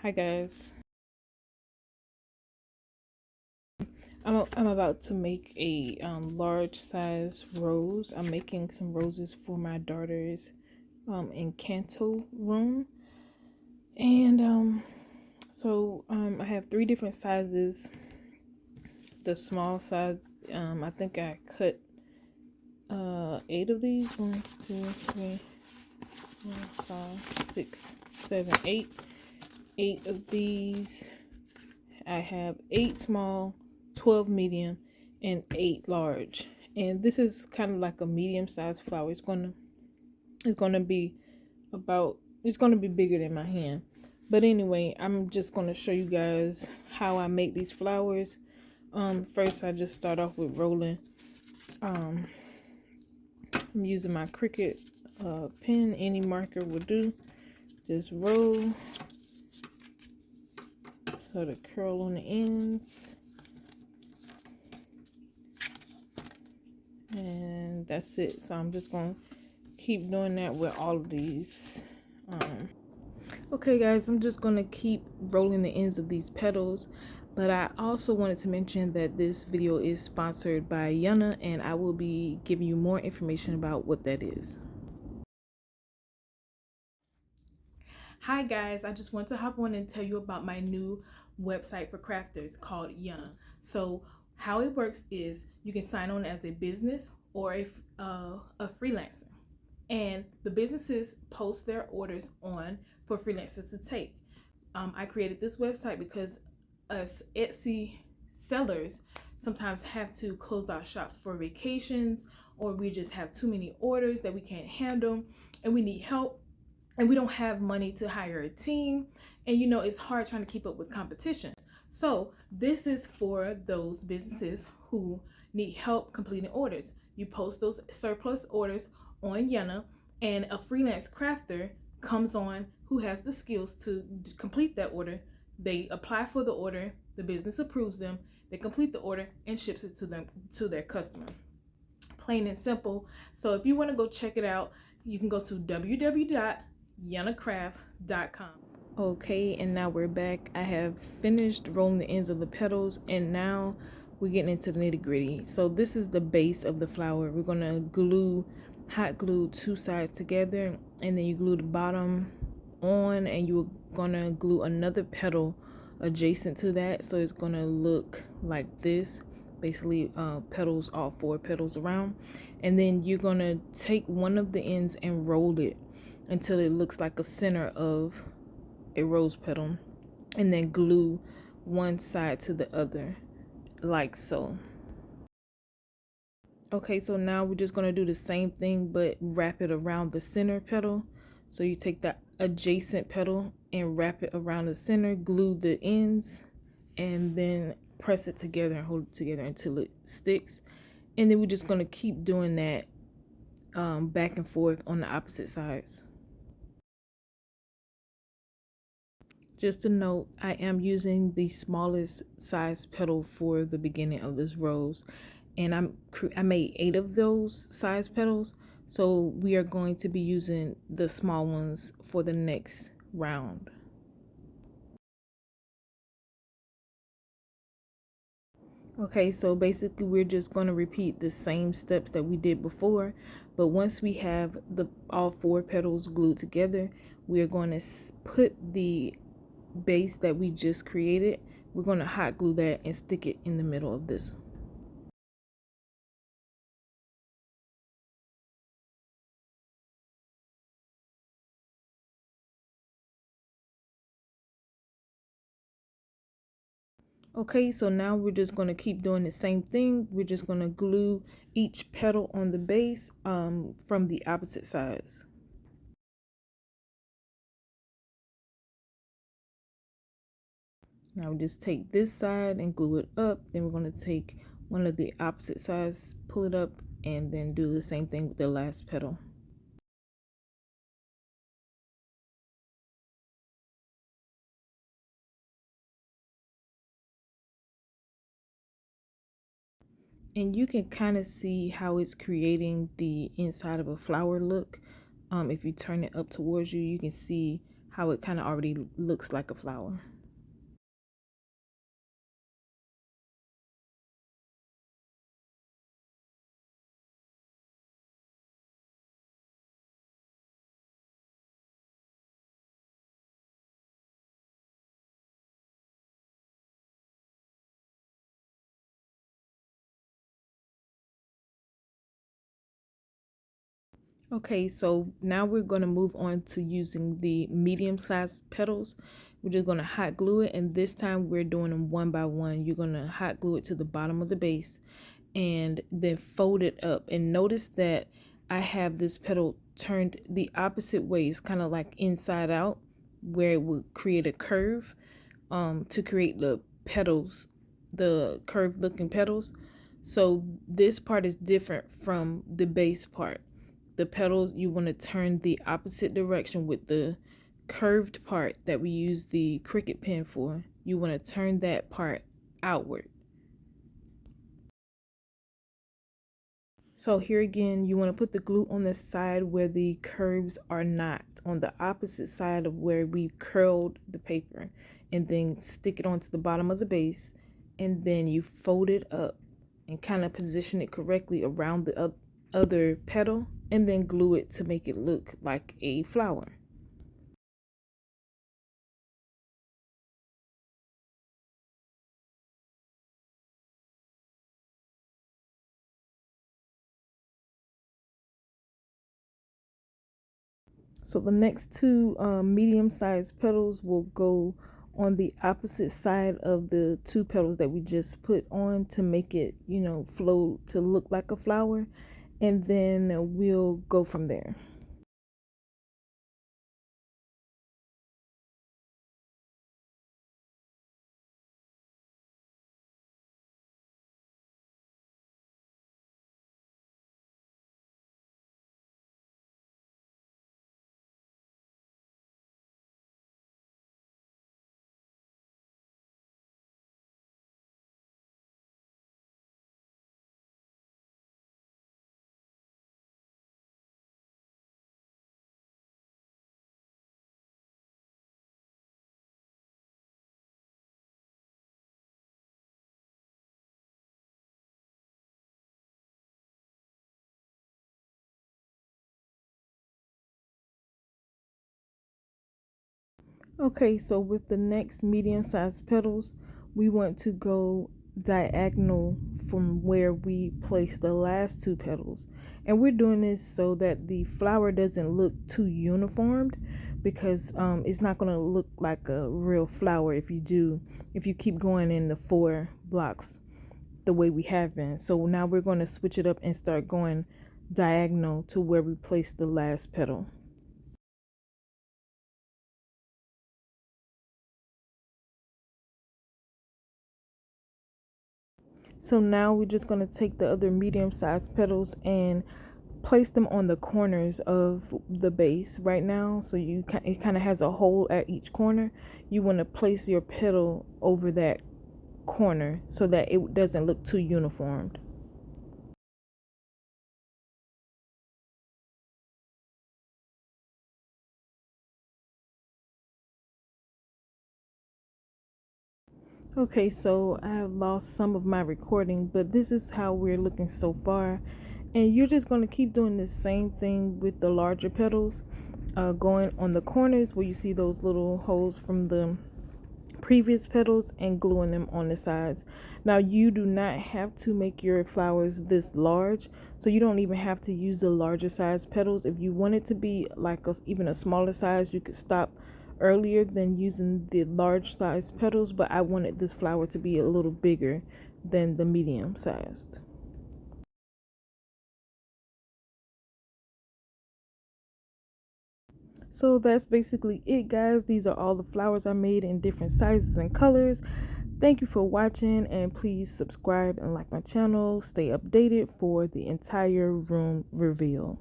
Hi guys. I'm about to make a large size rose. I'm making some roses for my daughter's Encanto room, and I have three different sizes. The small size, I think I cut 8 of these. 1, 2, 3, 4, 5, 6, 7, 8. 8 of these. I have 8 small, 12 medium, and 8 large. And this is kind of like a medium-sized flower. It's gonna be bigger than my hand. But anyway, I'm just gonna show you guys how I make these flowers. First I just start off with rolling. I'm using my Cricut pen. Any marker will do. Just roll so the curl on the ends. And that's it. So I'm just gonna keep doing that with all of these. Okay guys, I'm just gonna keep rolling the ends of these petals, but I also wanted to mention that this video is sponsored by Yana, and I will be giving you more information about what that is. Hi guys, I just want to hop on and tell you about my new website for crafters called Yana. So how it works is you can sign on as a business or a freelancer, and the businesses post their orders on for freelancers to take. I created this website because us Etsy sellers sometimes have to close our shops for vacations, or we just have too many orders that we can't handle and we need help, and we don't have money to hire a team, and it's hard trying to keep up with competition. So this is for those businesses who need help completing orders. You post those surplus orders on Yana, and a freelance crafter comes on who has the skills to complete that order. They apply for the order, the business approves them, they complete the order and ships it to their customer. Plain and simple. So if you want to go check it out, you can go to www.yanacraft.com. Okay, and now we're back. I have finished rolling the ends of the petals, and now we're getting into the nitty-gritty. So this is the base of the flower. We're gonna hot glue 2 sides together, and then you glue the bottom on, and you're gonna glue another petal adjacent to that, so it's gonna look like this. Basically, petals, all 4 petals around, and then you're gonna take one of the ends and roll it until it looks like a center of a rose petal, and then glue one side to the other like so. Okay, so now we're just going to do the same thing but wrap it around the center petal. So you take the adjacent petal and wrap it around the center, glue the ends, and then press it together and hold it together until it sticks. And then we're just going to keep doing that back and forth on the opposite sides. Just a note, I am using the smallest size petal for the beginning of this rose, and I made 8 of those size petals, so we are going to be using the small ones for the next round. Okay, so basically we're just going to repeat the same steps that we did before, but once we have all 4 petals glued together, we are going to put the base that we just created, we're going to hot glue that and stick it in the middle of this. Okay, so now we're just going to keep doing the same thing. We're just going to glue each petal on the base from the opposite sides. Now we just take this side and glue it up. Then we're going to take one of the opposite sides, pull it up, and then do the same thing with the last petal. And you can kind of see how it's creating the inside of a flower look. If you turn it up towards you, you can see how it kind of already looks like a flower. Okay, so now we're going to move on to using the medium-sized petals. We're just going to hot glue it, and this time we're doing them one by one. You're going to hot glue it to the bottom of the base and then fold it up. And notice that I have this petal turned the opposite way. It's kind of like inside out, where it would create a curve to create the petals, the curved looking petals. So this part is different from the base part. The petals, you want to turn the opposite direction with the curved part that we use the Cricut pen for. You want to turn that part outward. So here again, you want to put the glue on the side where the curves are not, on the opposite side of where we curled the paper, and then stick it onto the bottom of the base, and then you fold it up and kind of position it correctly around the other petal, and then glue it to make it look like a flower. So the next two medium-sized petals will go on the opposite side of the two petals that we just put on to make it, flow to look like a flower. And then we'll go from there. Okay, so with the next medium-sized petals, we want to go diagonal from where we place the last two petals. And we're doing this so that the flower doesn't look too uniformed, because it's not going to look like a real flower if you keep going in the 4 blocks the way we have been. So now we're going to switch it up and start going diagonal to where we place the last petal. So now we're just going to take the other medium-sized petals and place them on the corners of the base right now. So it kind of has a hole at each corner. You want to place your petal over that corner so that it doesn't look too uniformed. Okay, so I have lost some of my recording, but this is how we're looking so far. And you're just going to keep doing the same thing with the larger petals, going on the corners where you see those little holes from the previous petals and gluing them on the sides. Now you do not have to make your flowers this large, so you don't even have to use the larger size petals. If you want it to be like even a smaller size, you could stop earlier than using the large size petals, but I wanted this flower to be a little bigger than the medium sized. So that's basically it, guys. These are all the flowers I made in different sizes and colors. Thank you for watching, and please subscribe and like my channel. Stay updated for the entire room reveal.